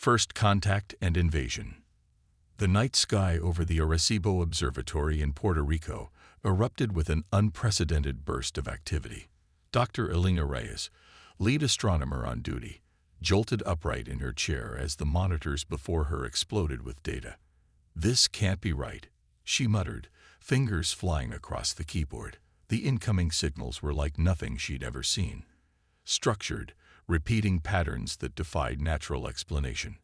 First contact and invasion. The night sky over the Arecibo Observatory in Puerto Rico erupted with an unprecedented burst of activity. Dr. Elena Reyes, lead astronomer on duty, jolted upright in her chair as the monitors before her exploded with data. "This can't be right," she muttered, fingers flying across the keyboard. The incoming signals were like nothing she'd ever seen. Structured, repeating patterns that defied natural explanation.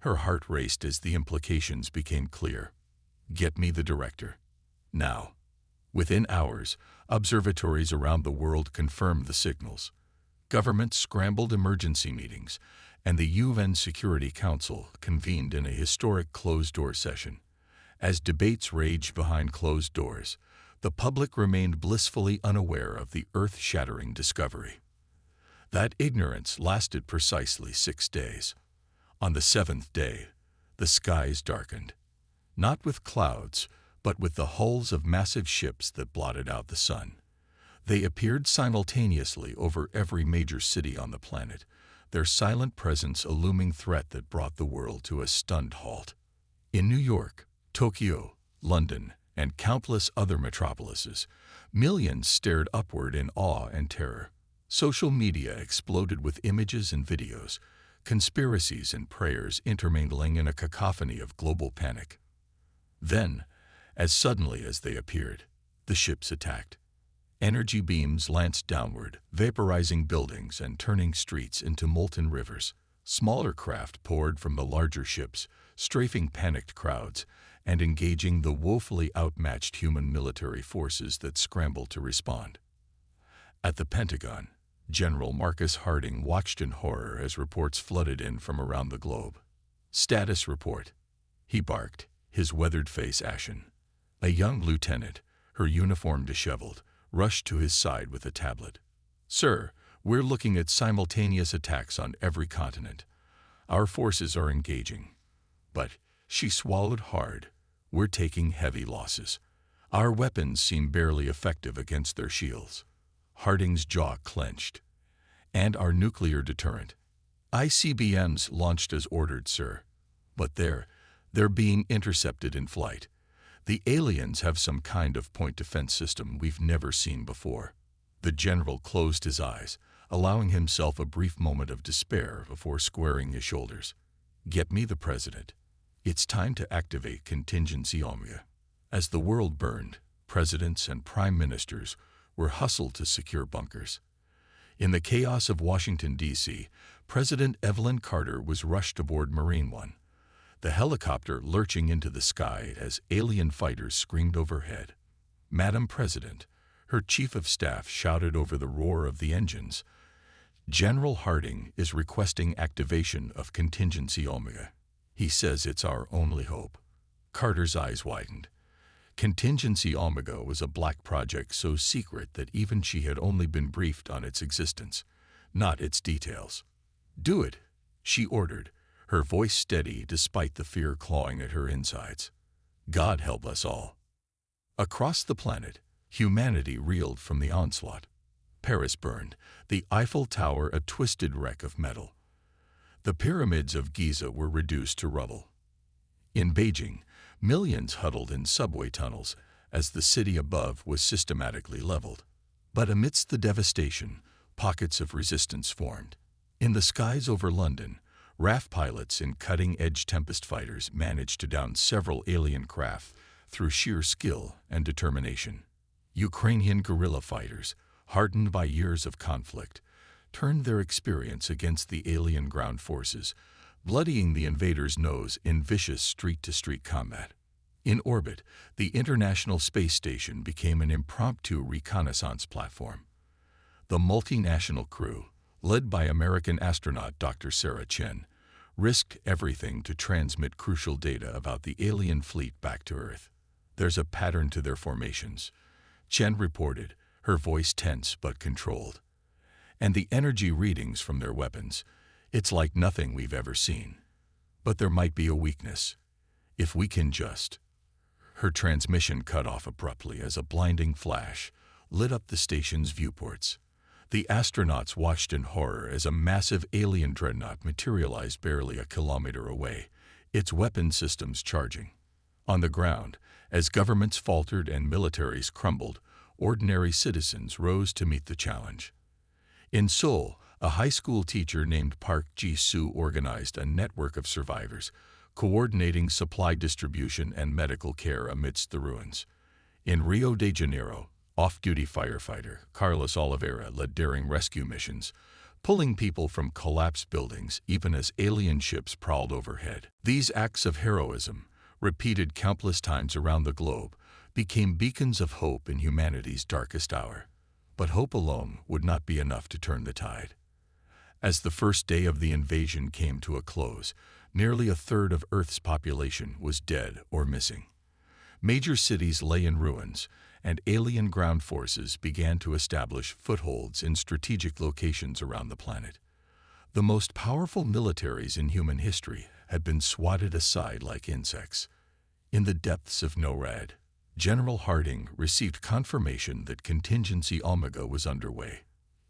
Her heart raced as the implications became clear. "Get me the director. Now." Within hours, observatories around the world confirmed the signals. Governments scrambled emergency meetings, and the UN Security Council convened in a historic closed-door session. As debates raged behind closed doors, the public remained blissfully unaware of the earth-shattering discovery. That ignorance lasted precisely 6 days. On the 7th day, the skies darkened, not with clouds, but with the hulls of massive ships that blotted out the sun. They appeared simultaneously over every major city on the planet, their silent presence a looming threat that brought the world to a stunned halt. In New York, Tokyo, London, and countless other metropolises, millions stared upward in awe and terror. Social media exploded with images and videos, conspiracies and prayers intermingling in a cacophony of global panic. Then, as suddenly as they appeared, the ships attacked. Energy beams lanced downward, vaporizing buildings and turning streets into molten rivers. Smaller craft poured from the larger ships, strafing panicked crowds and engaging the woefully outmatched human military forces that scrambled to respond. At the Pentagon, General Marcus Harding watched in horror as reports flooded in from around the globe. "Status report," he barked, his weathered face ashen. A young lieutenant, her uniform disheveled, rushed to his side with a tablet. "Sir, we're looking at simultaneous attacks on every continent. Our forces are engaging. But," she swallowed hard, "we're taking heavy losses. Our weapons seem barely effective against their shields." Harding's jaw clenched. "And our nuclear deterrent. ICBMs launched as ordered, sir. But they're being intercepted in flight. The aliens have some kind of point defense system we've never seen before." The general closed his eyes, allowing himself a brief moment of despair before squaring his shoulders. "Get me the president. It's time to activate contingency Omega." As the world burned, presidents and prime ministers were hustled to secure bunkers. In the chaos of Washington, D.C., President Evelyn Carter was rushed aboard Marine One, the helicopter lurching into the sky as alien fighters screamed overhead. "Madam President," her chief of staff shouted over the roar of the engines, "General Harding is requesting activation of contingency Omega. He says it's our only hope." Carter's eyes widened. Contingency Omega was a black project so secret that even she had only been briefed on its existence, not its details. "Do it," she ordered, her voice steady despite the fear clawing at her insides. "God help us all." Across the planet, humanity reeled from the onslaught. Paris burned, the Eiffel Tower a twisted wreck of metal. The pyramids of Giza were reduced to rubble. In Beijing, millions huddled in subway tunnels as the city above was systematically leveled. But amidst the devastation, pockets of resistance formed. In the skies over London, RAF pilots in cutting-edge Tempest fighters managed to down several alien craft through sheer skill and determination. Ukrainian guerrilla fighters, hardened by years of conflict, turned their experience against the alien ground forces, bloodying the invaders' nose in vicious street-to-street combat. In orbit, the International Space Station became an impromptu reconnaissance platform. The multinational crew, led by American astronaut Dr. Sarah Chen, risked everything to transmit crucial data about the alien fleet back to Earth. "There's a pattern to their formations," Chen reported, her voice tense but controlled. "And the energy readings from their weapons, it's like nothing we've ever seen. But there might be a weakness. If we can just—" Her transmission cut off abruptly as a blinding flash lit up the station's viewports. The astronauts watched in horror as a massive alien dreadnought materialized barely a kilometer away, its weapon systems charging. On the ground, as governments faltered and militaries crumbled, ordinary citizens rose to meet the challenge. In Seoul, a high school teacher named Park Ji-soo organized a network of survivors, coordinating supply distribution and medical care amidst the ruins. In Rio de Janeiro, off-duty firefighter Carlos Oliveira led daring rescue missions, pulling people from collapsed buildings even as alien ships prowled overhead. These acts of heroism, repeated countless times around the globe, became beacons of hope in humanity's darkest hour. But hope alone would not be enough to turn the tide. As the first day of the invasion came to a close, nearly a third of Earth's population was dead or missing. Major cities lay in ruins, and alien ground forces began to establish footholds in strategic locations around the planet. The most powerful militaries in human history had been swatted aside like insects. In the depths of NORAD, General Harding received confirmation that Contingency Omega was underway.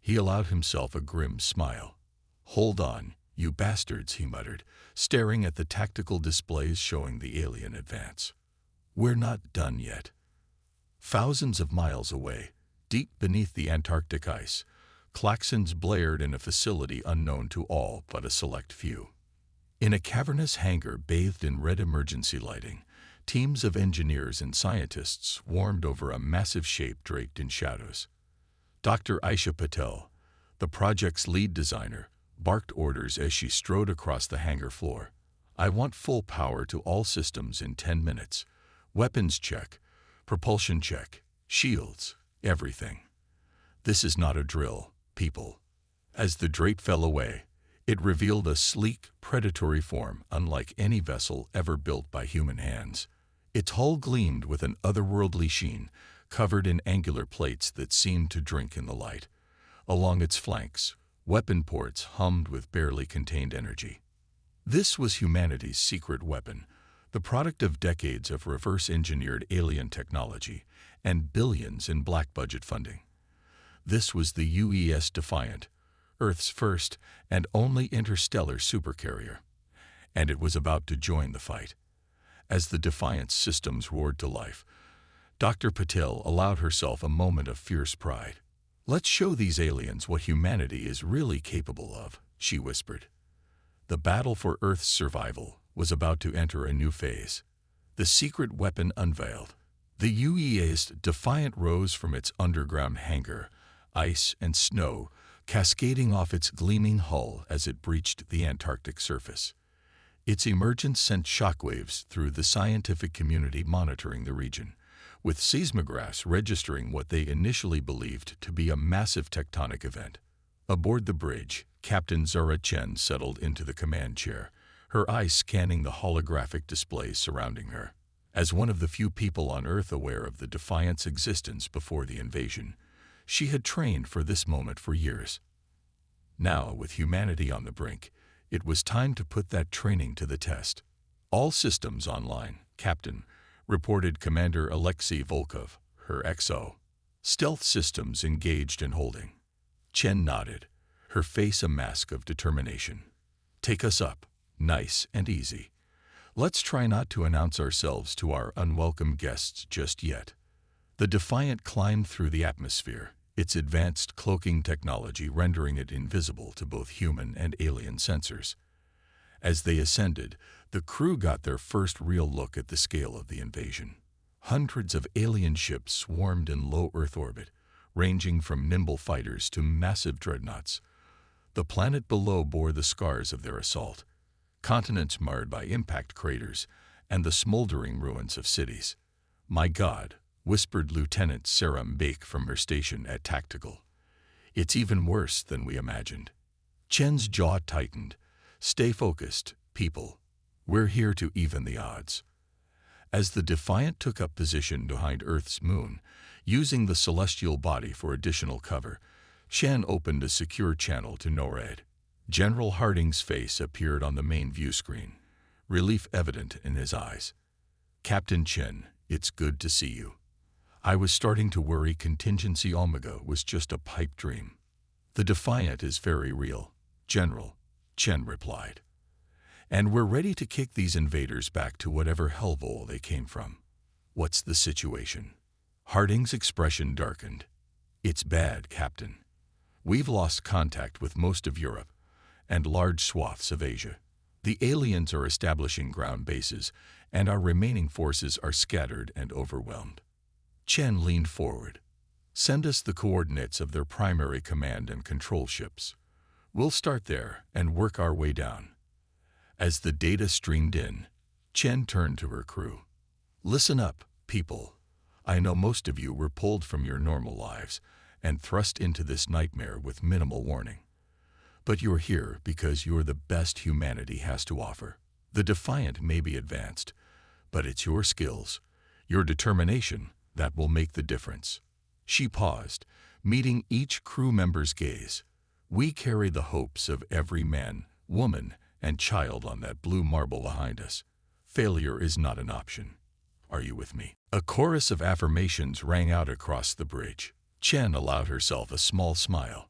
He allowed himself a grim smile. "Hold on, you bastards," he muttered, staring at the tactical displays showing the alien advance. "We're not done yet." Thousands of miles away, deep beneath the Antarctic ice, klaxons blared in a facility unknown to all but a select few. In a cavernous hangar bathed in red emergency lighting, teams of engineers and scientists swarmed over a massive shape draped in shadows. Dr. Aisha Patel, the project's lead designer, barked orders as she strode across the hangar floor. "I want full power to all systems in 10 minutes. Weapons check, propulsion check, shields, everything. This is not a drill, people." As the drape fell away, it revealed a sleek, predatory form unlike any vessel ever built by human hands. Its hull gleamed with an otherworldly sheen, covered in angular plates that seemed to drink in the light. Along its flanks, weapon ports hummed with barely contained energy. This was humanity's secret weapon, the product of decades of reverse-engineered alien technology and billions in black-budget funding. This was the UES Defiant, Earth's first and only interstellar supercarrier, and it was about to join the fight. As the Defiant's systems roared to life, Dr. Patel allowed herself a moment of fierce pride. "Let's show these aliens what humanity is really capable of," she whispered. The battle for Earth's survival was about to enter a new phase. The secret weapon unveiled. The UES Defiant rose from its underground hangar, ice and snow cascading off its gleaming hull as it breached the Antarctic surface. Its emergence sent shockwaves through the scientific community monitoring the region, with seismographs registering what they initially believed to be a massive tectonic event. Aboard the bridge, Captain Zara Chen settled into the command chair, her eyes scanning the holographic displays surrounding her. As one of the few people on Earth aware of the Defiant's existence before the invasion, she had trained for this moment for years. Now, with humanity on the brink, it was time to put that training to the test. "All systems online, Captain," reported Commander Alexei Volkov, her XO. "Stealth systems engaged and holding." Chen nodded, her face a mask of determination. "Take us up, nice and easy. Let's try not to announce ourselves to our unwelcome guests just yet." The Defiant climbed through the atmosphere, its advanced cloaking technology rendering it invisible to both human and alien sensors. As they ascended, the crew got their first real look at the scale of the invasion. Hundreds of alien ships swarmed in low Earth orbit, ranging from nimble fighters to massive dreadnoughts. The planet below bore the scars of their assault, continents marred by impact craters and the smoldering ruins of cities. "My God," whispered Lieutenant Sarah Mbake from her station at Tactical. "It's even worse than we imagined." Chen's jaw tightened. "Stay focused, people. We're here to even the odds." As the Defiant took up position behind Earth's moon, using the celestial body for additional cover, Chen opened a secure channel to NORAD. General Harding's face appeared on the main view screen, relief evident in his eyes. "Captain Chen, it's good to see you. I was starting to worry Contingency Omega was just a pipe dream." The Defiant is very real, General, Chen replied. And we're ready to kick these invaders back to whatever hellhole they came from. What's the situation? Harding's expression darkened. It's bad, Captain. We've lost contact with most of Europe and large swaths of Asia. The aliens are establishing ground bases, and our remaining forces are scattered and overwhelmed. Chen leaned forward. Send us the coordinates of their primary command and control ships. We'll start there and work our way down. As the data streamed in, Chen turned to her crew. Listen up, people. I know most of you were pulled from your normal lives and thrust into this nightmare with minimal warning. But you're here because you're the best humanity has to offer. The Defiant may be advanced, but it's your skills, your determination, that will make the difference. She paused, meeting each crew member's gaze. We carry the hopes of every man, woman, and child on that blue marble behind us. Failure is not an option. Are you with me? A chorus of affirmations rang out across the bridge. Chen allowed herself a small smile.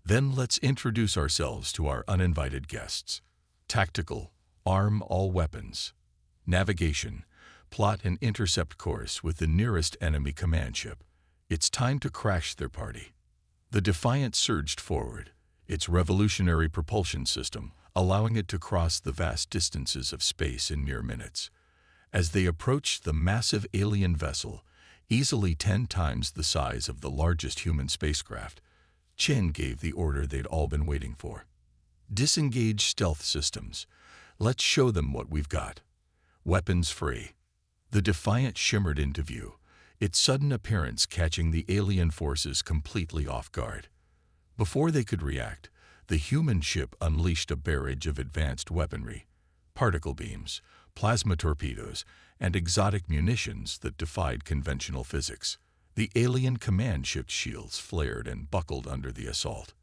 Then let's introduce ourselves to our uninvited guests. Tactical, arm all weapons. Navigation, plot an intercept course with the nearest enemy command ship. It's time to crash their party. The Defiant surged forward, its revolutionary propulsion system allowing it to cross the vast distances of space in mere minutes. As they approached the massive alien vessel, easily 10 times the size of the largest human spacecraft, Chen gave the order they'd all been waiting for. Disengage stealth systems. Let's show them what we've got. Weapons free. The Defiant shimmered into view, its sudden appearance catching the alien forces completely off guard. Before they could react, the human ship unleashed a barrage of advanced weaponry, particle beams, plasma torpedoes, and exotic munitions that defied conventional physics. The alien command ship's shields flared and buckled under the assault.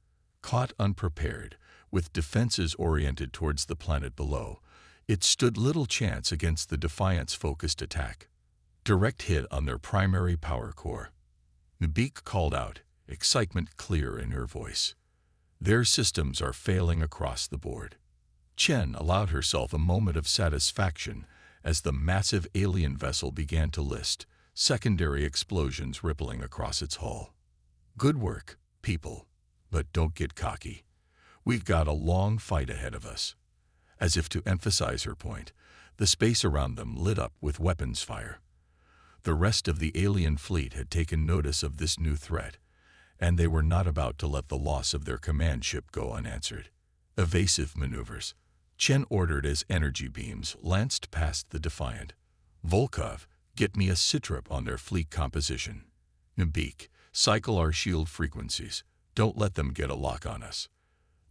Caught unprepared, with defenses oriented towards the planet below, it stood little chance against the Defiant's focused attack. Direct hit on their primary power core. Nabik called out, excitement clear in her voice. Their systems are failing across the board. Chen allowed herself a moment of satisfaction as the massive alien vessel began to list, secondary explosions rippling across its hull. Good work, people, but don't get cocky. We've got a long fight ahead of us. As if to emphasize her point, the space around them lit up with weapons fire. The rest of the alien fleet had taken notice of this new threat, and they were not about to let the loss of their command ship go unanswered. Evasive maneuvers. Chen ordered as energy beams lanced past the Defiant. Volkov, get me a sitrep on their fleet composition. Nabik, cycle our shield frequencies. Don't let them get a lock on us.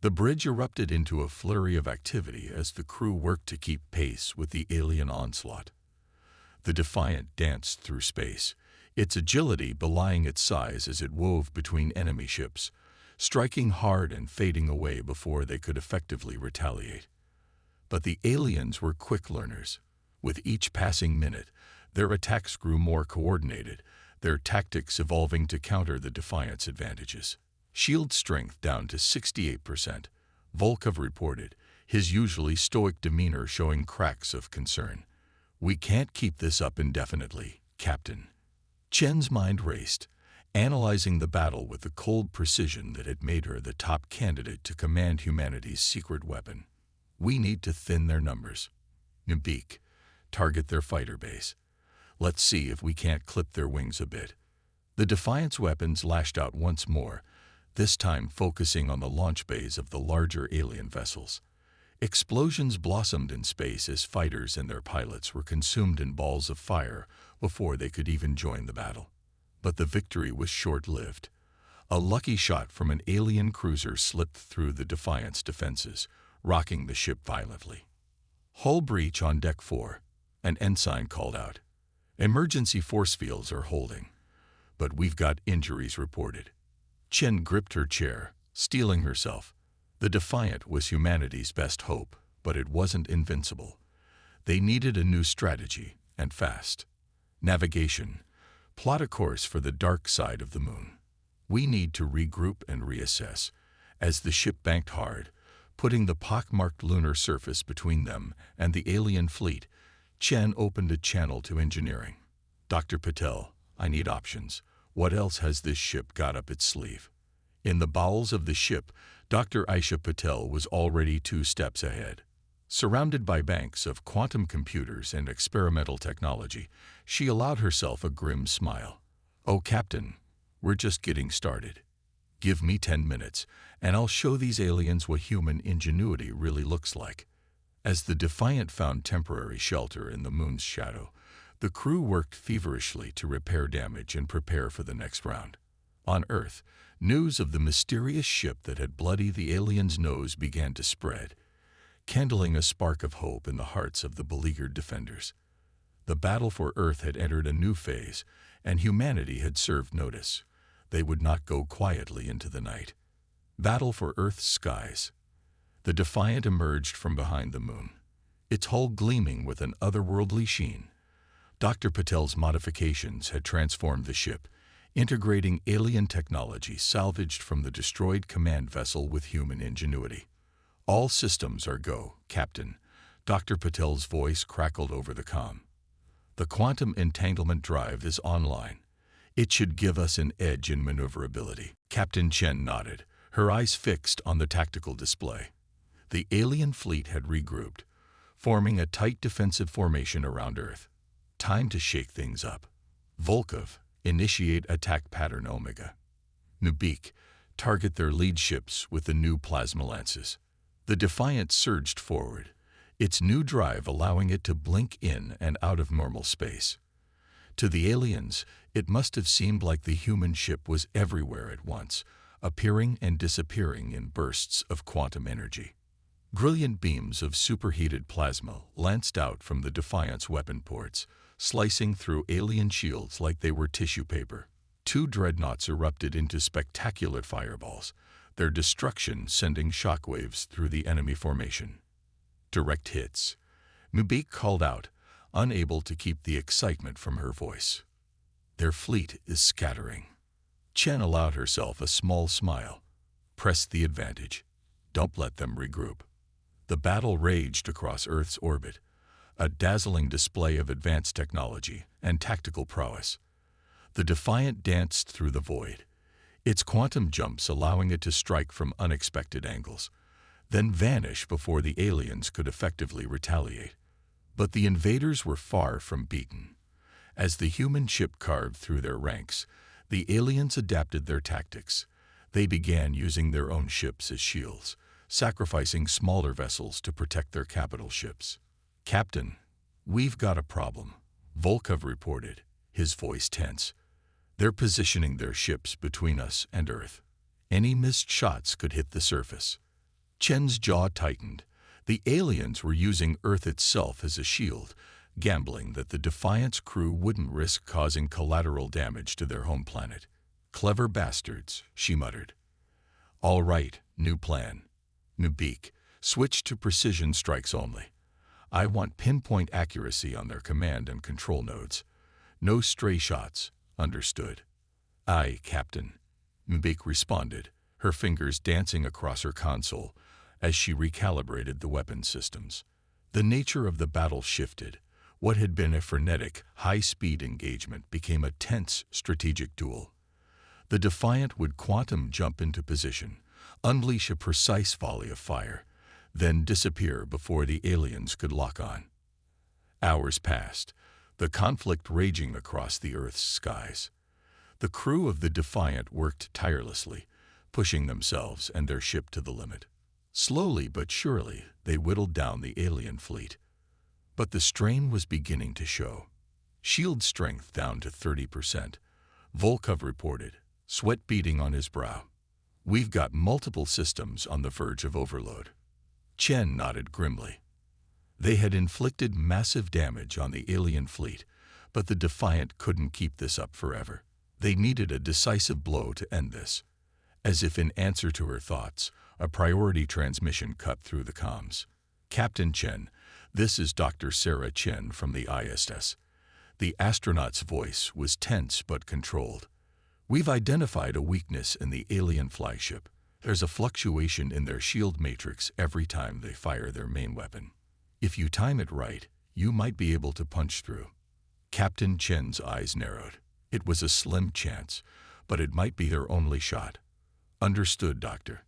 The bridge erupted into a flurry of activity as the crew worked to keep pace with the alien onslaught. The Defiant danced through space, its agility belying its size as it wove between enemy ships, striking hard and fading away before they could effectively retaliate. But the aliens were quick learners. With each passing minute, their attacks grew more coordinated, their tactics evolving to counter the Defiant's advantages. Shield strength down to 68%, Volkov reported, his usually stoic demeanor showing cracks of concern. We can't keep this up indefinitely, Captain. Chen's mind raced, analyzing the battle with the cold precision that had made her the top candidate to command humanity's secret weapon. We need to thin their numbers. Nabik, target their fighter base. Let's see if we can't clip their wings a bit. The Defiant's weapons lashed out once more, this time focusing on the launch bays of the larger alien vessels. Explosions blossomed in space as fighters and their pilots were consumed in balls of fire before they could even join the battle. But the victory was short-lived. A lucky shot from an alien cruiser slipped through the Defiant's defenses, rocking the ship violently. Hull breach on Deck 4, an ensign called out. Emergency force fields are holding, but we've got injuries reported. Chen gripped her chair, steeling herself. The Defiant was humanity's best hope, but it wasn't invincible. They needed a new strategy, and fast. Navigation. Plot a course for the dark side of the moon. We need to regroup and reassess. As the ship banked hard, putting the pockmarked lunar surface between them and the alien fleet, Chen opened a channel to engineering. Dr. Patel, I need options. What else has this ship got up its sleeve? In the bowels of the ship, Dr. Aisha Patel was already 2 steps ahead. Surrounded by banks of quantum computers and experimental technology, she allowed herself a grim smile. Oh, Captain, we're just getting started. Give me 10 minutes, and I'll show these aliens what human ingenuity really looks like. As the Defiant found temporary shelter in the moon's shadow, the crew worked feverishly to repair damage and prepare for the next round. On Earth, news of the mysterious ship that had bloodied the aliens' nose began to spread, kindling a spark of hope in the hearts of the beleaguered defenders. The battle for Earth had entered a new phase, and humanity had served notice. They would not go quietly into the night. Battle for Earth's skies. The Defiant emerged from behind the moon, its hull gleaming with an otherworldly sheen. Dr. Patel's modifications had transformed the ship, integrating alien technology salvaged from the destroyed command vessel with human ingenuity. All systems are go, Captain. Dr. Patel's voice crackled over the comm. The quantum entanglement drive is online. It should give us an edge in maneuverability. Captain Chen nodded, her eyes fixed on the tactical display. The alien fleet had regrouped, forming a tight defensive formation around Earth. Time to shake things up. Volkov, initiate attack pattern Omega. Nubik, target their lead ships with the new plasma lances. The Defiant surged forward, its new drive allowing it to blink in and out of normal space. To the aliens, it must have seemed like the human ship was everywhere at once, appearing and disappearing in bursts of quantum energy. Brilliant beams of superheated plasma lanced out from the Defiant's weapon ports, slicing through alien shields like they were tissue paper. 2 dreadnoughts erupted into spectacular fireballs, their destruction sending shockwaves through the enemy formation. Direct hits. Nubik called out, unable to keep the excitement from her voice. Their fleet is scattering. Chen allowed herself a small smile. Press the advantage. Don't let them regroup. The battle raged across Earth's orbit, a dazzling display of advanced technology and tactical prowess. The Defiant danced through the void, its quantum jumps allowing it to strike from unexpected angles, then vanish before the aliens could effectively retaliate. But the invaders were far from beaten. As the human ship carved through their ranks, the aliens adapted their tactics. They began using their own ships as shields, sacrificing smaller vessels to protect their capital ships. Captain, we've got a problem, Volkov reported, his voice tense. They're positioning their ships between us and Earth. Any missed shots could hit the surface. Chen's jaw tightened. The aliens were using Earth itself as a shield, gambling that the Defiant's crew wouldn't risk causing collateral damage to their home planet. Clever bastards, she muttered. All right, new plan. Nubik, switch to precision strikes only. I want pinpoint accuracy on their command and control nodes. No stray shots. Understood. Aye, Captain. Nubik responded, her fingers dancing across her console as she recalibrated the weapon systems. The nature of the battle shifted. What had been a frenetic, high-speed engagement became a tense, strategic duel. The Defiant would quantum jump into position, unleash a precise volley of fire, then disappear before the aliens could lock on. Hours passed, the conflict raging across the Earth's skies. The crew of the Defiant worked tirelessly, pushing themselves and their ship to the limit. Slowly but surely, they whittled down the alien fleet. But the strain was beginning to show. Shield strength down to 30%. Volkov reported, sweat beading on his brow. We've got multiple systems on the verge of overload. Chen nodded grimly. They had inflicted massive damage on the alien fleet, but the Defiant couldn't keep this up forever. They needed a decisive blow to end this. As if in answer to her thoughts, a priority transmission cut through the comms. Captain Chen, this is Dr. Sarah Chen from the ISS. The astronaut's voice was tense but controlled. We've identified a weakness in the alien flagship. There's a fluctuation in their shield matrix every time they fire their main weapon. If you time it right, you might be able to punch through. Captain Chen's eyes narrowed. It was a slim chance, but it might be their only shot. Understood, Doctor.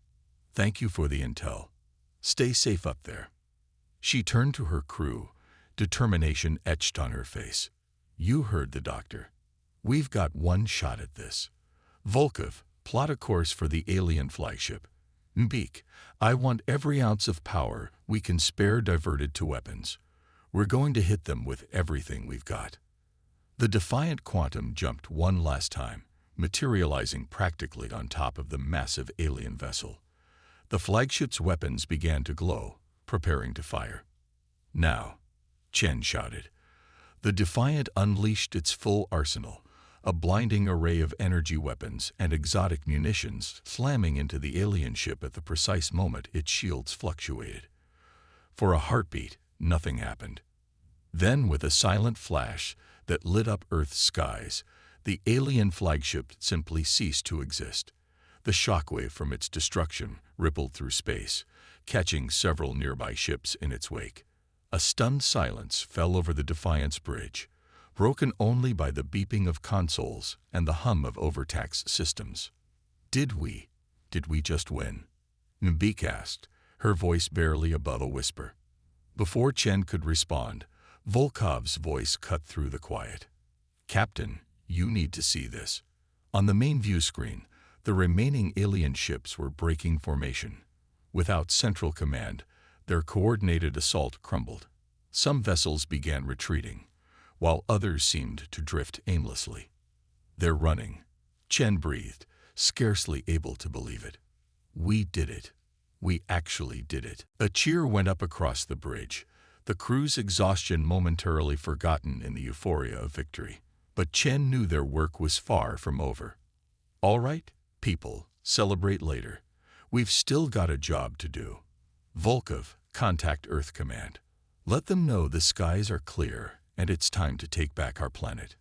Thank you for the intel. Stay safe up there. She turned to her crew, determination etched on her face. You heard the doctor. We've got one shot at this. Volkov, plot a course for the alien flagship. Mbik, I want every ounce of power we can spare diverted to weapons. We're going to hit them with everything we've got. The defiant Quantum jumped one last time, materializing practically on top of the massive alien vessel. The flagship's weapons began to glow, preparing to fire. Now, Chen shouted. The Defiant unleashed its full arsenal, a blinding array of energy weapons and exotic munitions slamming into the alien ship at the precise moment its shields fluctuated. For a heartbeat, nothing happened. Then, with a silent flash that lit up Earth's skies, the alien flagship simply ceased to exist. The shockwave from its destruction rippled through space, catching several nearby ships in its wake. A stunned silence fell over the Defiant's bridge, broken only by the beeping of consoles and the hum of overtaxed systems. Did we just win? Mbik asked, her voice barely above a whisper. Before Chen could respond, Volkov's voice cut through the quiet. Captain, you need to see this. On the main view screen, the remaining alien ships were breaking formation. Without central command, their coordinated assault crumbled. Some vessels began retreating, while others seemed to drift aimlessly. They're running. Chen breathed, scarcely able to believe it. We did it. We actually did it. A cheer went up across the bridge, the crew's exhaustion momentarily forgotten in the euphoria of victory. But Chen knew their work was far from over. All right, people, celebrate later. We've still got a job to do. Volkov, contact Earth Command. Let them know the skies are clear and it's time to take back our planet.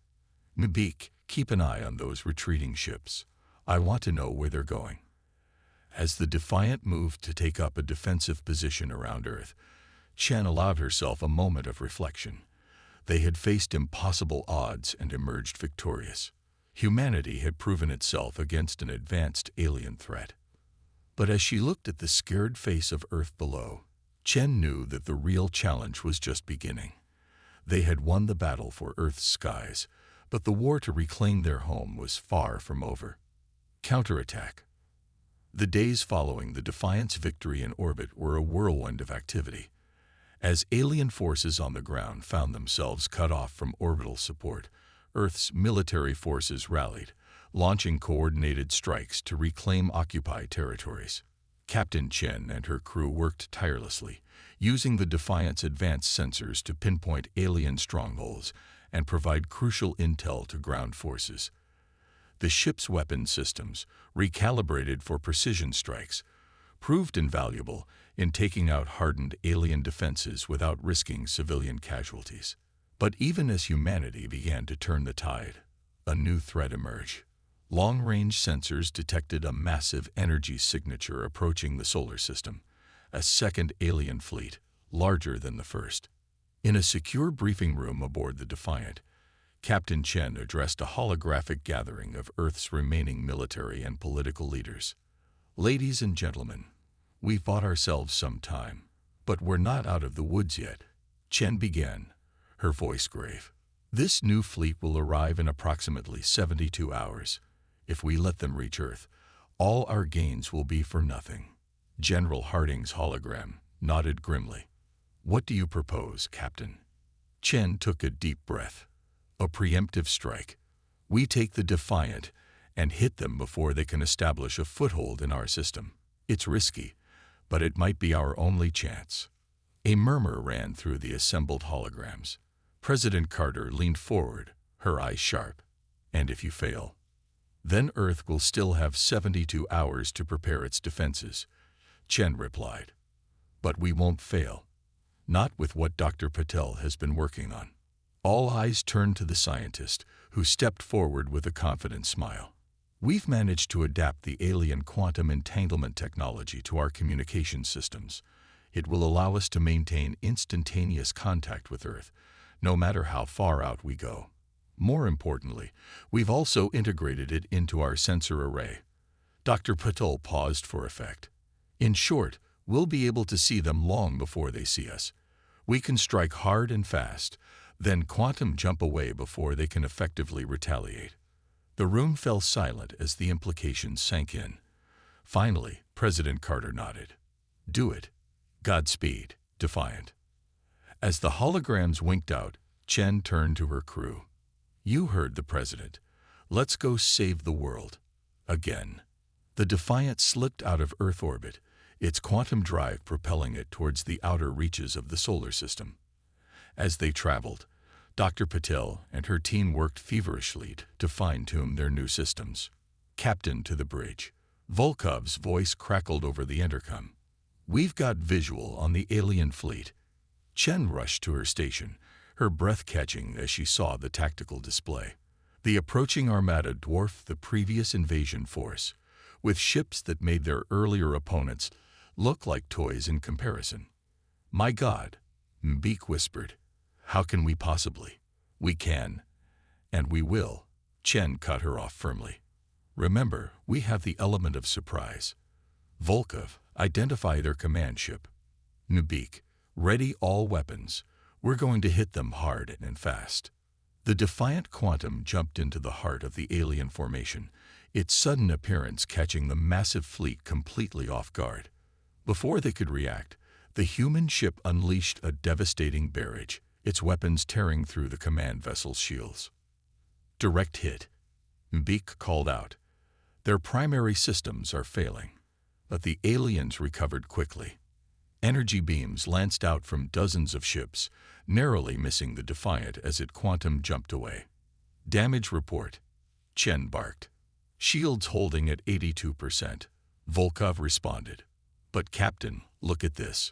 Mbik, keep an eye on those retreating ships. I want to know where they're going. As the Defiant moved to take up a defensive position around Earth, Chen allowed herself a moment of reflection. They had faced impossible odds and emerged victorious. Humanity had proven itself against an advanced alien threat. But as she looked at the scared face of Earth below, Chen knew that the real challenge was just beginning. They had won the battle for Earth's skies, but the war to reclaim their home was far from over. Counterattack. The days following the Defiant's victory in orbit were a whirlwind of activity. As alien forces on the ground found themselves cut off from orbital support, Earth's military forces rallied, launching coordinated strikes to reclaim occupied territories. Captain Chen and her crew worked tirelessly, using the Defiant's advanced sensors to pinpoint alien strongholds and provide crucial intel to ground forces. The ship's weapon systems, recalibrated for precision strikes, proved invaluable in taking out hardened alien defenses without risking civilian casualties. But even as humanity began to turn the tide, a new threat emerged. Long-range sensors detected a massive energy signature approaching the solar system, a second alien fleet, larger than the first. In a secure briefing room aboard the Defiant, Captain Chen addressed a holographic gathering of Earth's remaining military and political leaders. Ladies and gentlemen, we've bought ourselves some time, but we're not out of the woods yet. Chen began, her voice grave. This new fleet will arrive in approximately 72 hours. If we let them reach Earth, all our gains will be for nothing. General Harding's hologram nodded grimly. What do you propose, Captain? Chen took a deep breath. A preemptive strike. We take the Defiant and hit them before they can establish a foothold in our system. It's risky, but it might be our only chance. A murmur ran through the assembled holograms. President Carter leaned forward, her eyes sharp. And if you fail, then Earth will still have 72 hours to prepare its defenses, Chen replied. But we won't fail. Not with what Dr. Patel has been working on. All eyes turned to the scientist, who stepped forward with a confident smile. We've managed to adapt the alien quantum entanglement technology to our communication systems. It will allow us to maintain instantaneous contact with Earth, no matter how far out we go. More importantly, we've also integrated it into our sensor array. Dr. Patel paused for effect. In short, we'll be able to see them long before they see us. We can strike hard and fast, then quantum jump away before they can effectively retaliate. The room fell silent as the implications sank in. Finally, President Carter nodded. Do it. Godspeed, defiant. As the holograms winked out, Chen turned to her crew. You heard the president. Let's go save the world. Again. The Defiant slipped out of Earth orbit, its quantum drive propelling it towards the outer reaches of the solar system. As they traveled, Dr. Patel and her team worked feverishly to fine-tune their new systems. Captain to the bridge. Volkov's voice crackled over the intercom. We've got visual on the alien fleet. Chen rushed to her station, her breath catching as she saw the tactical display. The approaching armada dwarfed the previous invasion force, with ships that made their earlier opponents look like toys in comparison. My God, M'Beak whispered. How can we possibly? We can, and we will. Chen cut her off firmly. Remember, we have the element of surprise. Volkov, identify their command ship. M'Beak, ready all weapons. We're going to hit them hard and fast. The Defiant Quantum jumped into the heart of the alien formation, its sudden appearance catching the massive fleet completely off guard. Before they could react, the human ship unleashed a devastating barrage, its weapons tearing through the command vessel's shields. Direct hit. M'Beak called out. Their primary systems are failing, but the aliens recovered quickly. Energy beams lanced out from dozens of ships, narrowly missing the Defiant as it quantum jumped away. Damage report. Chen barked. Shields holding at 82%. Volkov responded. But Captain, look at this.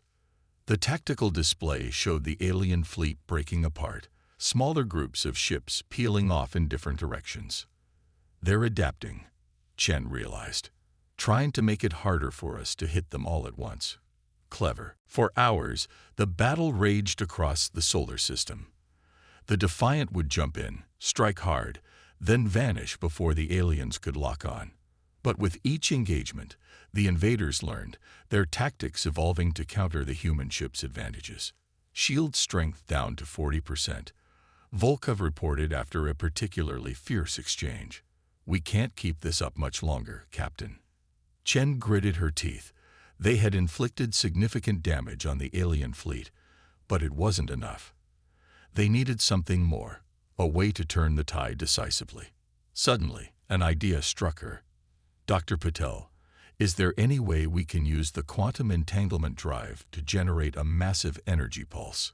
The tactical display showed the alien fleet breaking apart, smaller groups of ships peeling off in different directions. They're adapting, Chen realized, trying to make it harder for us to hit them all at once. Clever. For hours, the battle raged across the solar system. The Defiant would jump in, strike hard, then vanish before the aliens could lock on. But with each engagement, the invaders learned, their tactics evolving to counter the human ship's advantages. Shield strength down to 40%. Volkov reported after a particularly fierce exchange. We can't keep this up much longer, Captain. Chen gritted her teeth. They had inflicted significant damage on the alien fleet, but it wasn't enough. They needed something more, a way to turn the tide decisively. Suddenly, an idea struck her. Dr. Patel, is there any way we can use the quantum entanglement drive to generate a massive energy pulse?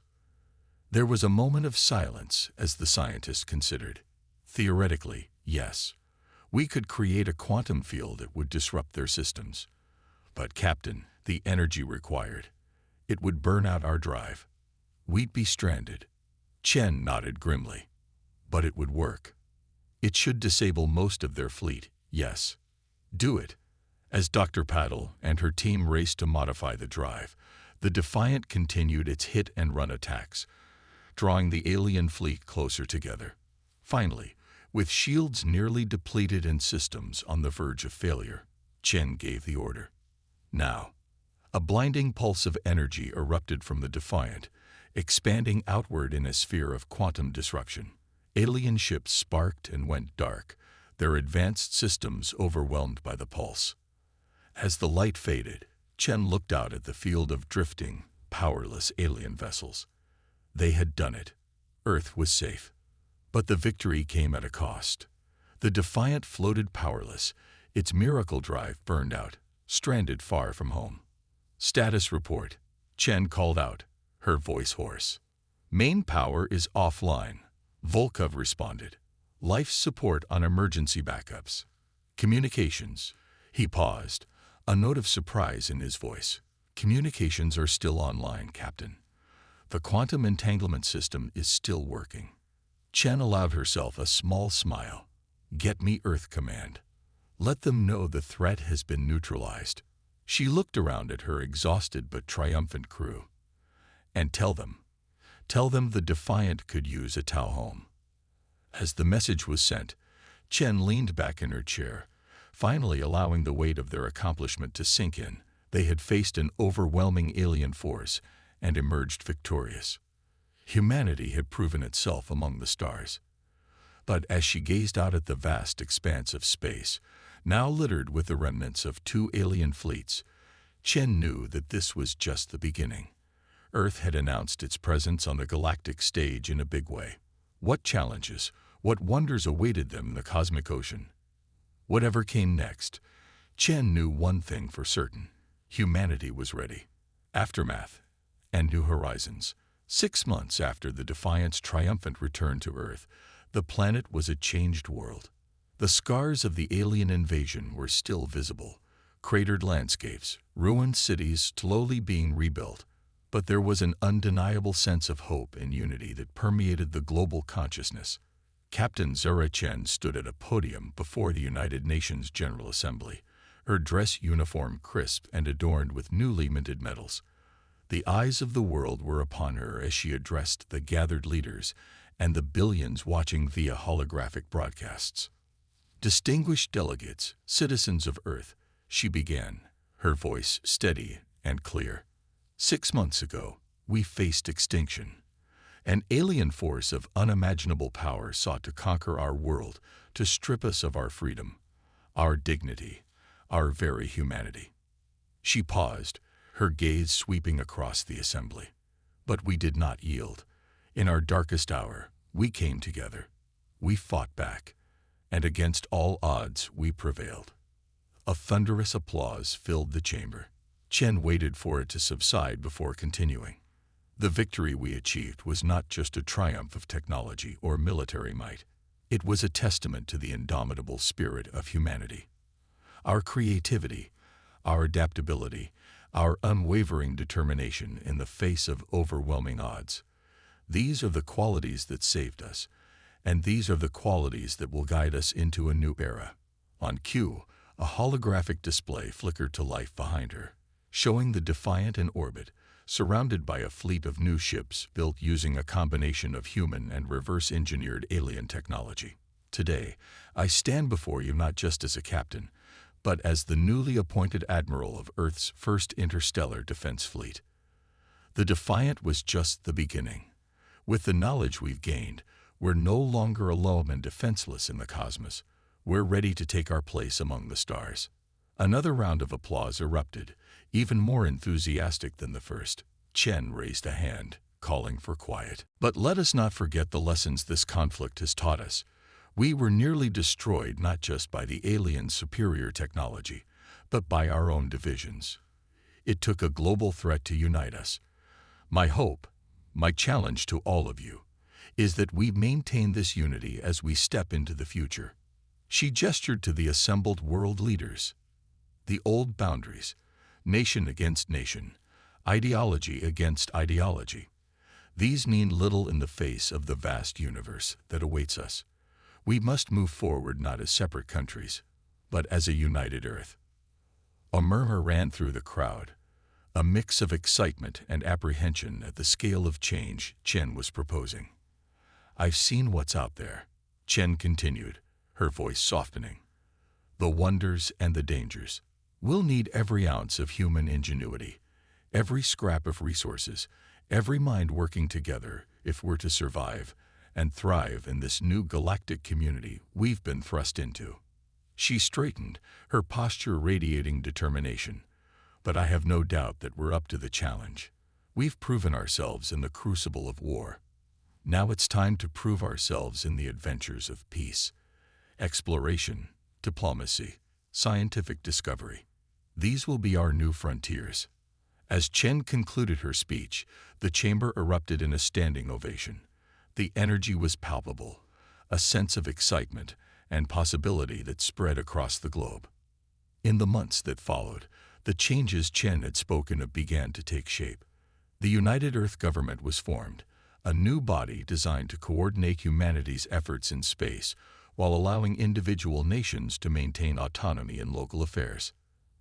There was a moment of silence as the scientist considered. Theoretically, yes. We could create a quantum field that would disrupt their systems. But, Captain, the energy required. It would burn out our drive. We'd be stranded. Chen nodded grimly. But it would work. It should disable most of their fleet, yes. Do it. As Dr. Paddle and her team raced to modify the drive, the Defiant continued its hit-and-run attacks, drawing the alien fleet closer together. Finally, with shields nearly depleted and systems on the verge of failure, Chen gave the order. Now, a blinding pulse of energy erupted from the Defiant, expanding outward in a sphere of quantum disruption. Alien ships sparked and went dark, their advanced systems overwhelmed by the pulse. As the light faded, Chen looked out at the field of drifting, powerless alien vessels. They had done it. Earth was safe. But the victory came at a cost. The Defiant floated powerless, its miracle drive burned out, stranded far from home. Status report. Chen called out, her voice hoarse. Main power is offline. Volkov responded. Life support on emergency backups. Communications. He paused, a note of surprise in his voice. Communications are still online, Captain. The quantum entanglement system is still working. Chen allowed herself a small smile. Get me Earth Command. Let them know the threat has been neutralized. She looked around at her exhausted but triumphant crew. And tell them the Defiant could use a tow home. As the message was sent, Chen leaned back in her chair, finally allowing the weight of their accomplishment to sink in. They had faced an overwhelming alien force and emerged victorious. Humanity had proven itself among the stars. But as she gazed out at the vast expanse of space, now littered with the remnants of 2 alien fleets, Chen knew that this was just the beginning. Earth had announced its presence on the galactic stage in a big way. What challenges, what wonders awaited them in the cosmic ocean? Whatever came next, Chen knew one thing for certain. Humanity was ready. Aftermath and New Horizons. 6 months after the Defiant's triumphant return to Earth, the planet was a changed world. The scars of the alien invasion were still visible. Cratered landscapes, ruined cities slowly being rebuilt. But there was an undeniable sense of hope and unity that permeated the global consciousness. Captain Zura Chen stood at a podium before the United Nations General Assembly, her dress uniform crisp and adorned with newly minted medals. The eyes of the world were upon her as she addressed the gathered leaders and the billions watching via holographic broadcasts. Distinguished delegates, citizens of Earth, she began, her voice steady and clear. 6 months ago, we faced extinction. An alien force of unimaginable power sought to conquer our world, to strip us of our freedom, our dignity, our very humanity. She paused, her gaze sweeping across the assembly. But we did not yield. In our darkest hour, we came together. We fought back, and against all odds, we prevailed. A thunderous applause filled the chamber. Chen waited for it to subside before continuing. The victory we achieved was not just a triumph of technology or military might. It was a testament to the indomitable spirit of humanity. Our creativity, our adaptability, our unwavering determination in the face of overwhelming odds. These are the qualities that saved us, and these are the qualities that will guide us into a new era. On cue, a holographic display flickered to life behind her, showing the Defiant in orbit, surrounded by a fleet of new ships built using a combination of human and reverse-engineered alien technology. Today, I stand before you not just as a captain, but as the newly appointed admiral of Earth's first interstellar defense fleet. The Defiant was just the beginning. With the knowledge we've gained, we're no longer alone and defenseless in the cosmos. We're ready to take our place among the stars. Another round of applause erupted, even more enthusiastic than the first. Chen raised a hand, calling for quiet. But let us not forget the lessons this conflict has taught us. We were nearly destroyed not just by the aliens' superior technology, but by our own divisions. It took a global threat to unite us. My hope, my challenge to all of you, is that we maintain this unity as we step into the future. She gestured to the assembled world leaders. The old boundaries, nation against nation, ideology against ideology. These mean little in the face of the vast universe that awaits us. We must move forward not as separate countries, but as a united Earth. A murmur ran through the crowd, a mix of excitement and apprehension at the scale of change Chen was proposing. I've seen what's out there, Chen continued, her voice softening. The wonders and the dangers. We'll need every ounce of human ingenuity, every scrap of resources, every mind working together if we're to survive and thrive in this new galactic community we've been thrust into. She straightened, her posture radiating determination. But I have no doubt that we're up to the challenge. We've proven ourselves in the crucible of war. Now it's time to prove ourselves in the adventures of peace, exploration, diplomacy, scientific discovery. These will be our new frontiers. As Chen concluded her speech, the chamber erupted in a standing ovation. The energy was palpable, a sense of excitement and possibility that spread across the globe. In the months that followed, the changes Chen had spoken of began to take shape. The United Earth Government was formed, a new body designed to coordinate humanity's efforts in space while allowing individual nations to maintain autonomy in local affairs.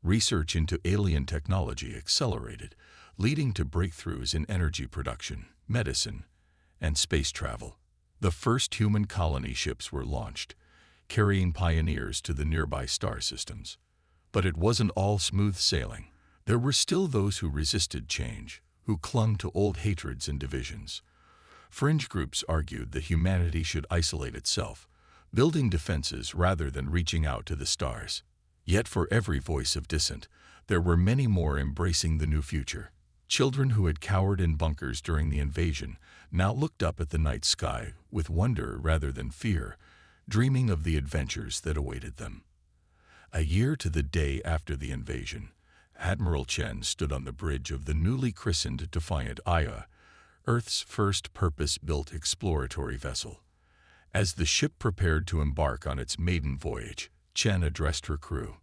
Research into alien technology accelerated, leading to breakthroughs in energy production, medicine, and space travel. The first human colony ships were launched, carrying pioneers to the nearby star systems. But it wasn't all smooth sailing. There were still those who resisted change, who clung to old hatreds and divisions. Fringe groups argued that humanity should isolate itself, building defenses rather than reaching out to the stars. Yet for every voice of dissent, there were many more embracing the new future. Children who had cowered in bunkers during the invasion now looked up at the night sky with wonder rather than fear, dreaming of the adventures that awaited them. A year to the day after the invasion, Admiral Chen stood on the bridge of the newly christened Defiant Aya, Earth's first purpose-built exploratory vessel. As the ship prepared to embark on its maiden voyage, Chen addressed her crew.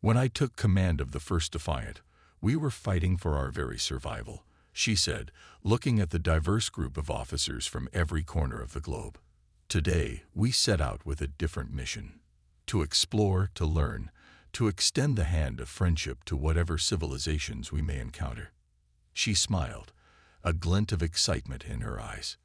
"When I took command of the first Defiant, we were fighting for our very survival," she said, looking at the diverse group of officers from every corner of the globe. "Today, we set out with a different mission: to explore, to learn, to extend the hand of friendship to whatever civilizations we may encounter." She smiled, a glint of excitement in her eyes.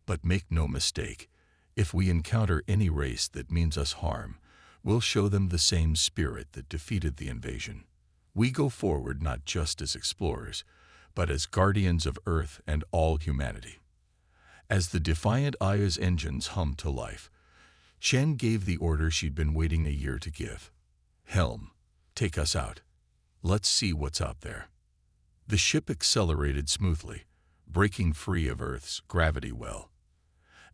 "But make no mistake, if we encounter any race that means us harm, we'll show them the same spirit that defeated the invasion. We go forward not just as explorers, but as guardians of Earth and all humanity." As the Defiant Aya's engines hummed to life, Chen gave the order she'd been waiting a year to give. "Helm, take us out. Let's see what's out there." The ship accelerated smoothly, breaking free of Earth's gravity well.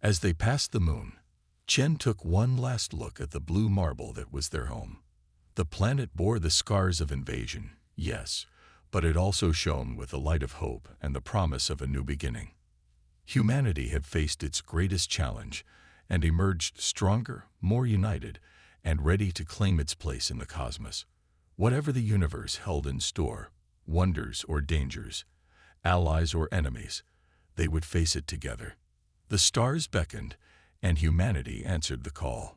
As they passed the moon, Chen took one last look at the blue marble that was their home. The planet bore the scars of invasion, yes, but it also shone with the light of hope and the promise of a new beginning. Humanity had faced its greatest challenge and emerged stronger, more united, and ready to claim its place in the cosmos. Whatever the universe held in store, wonders or dangers, allies or enemies, they would face it together. The stars beckoned, and humanity answered the call.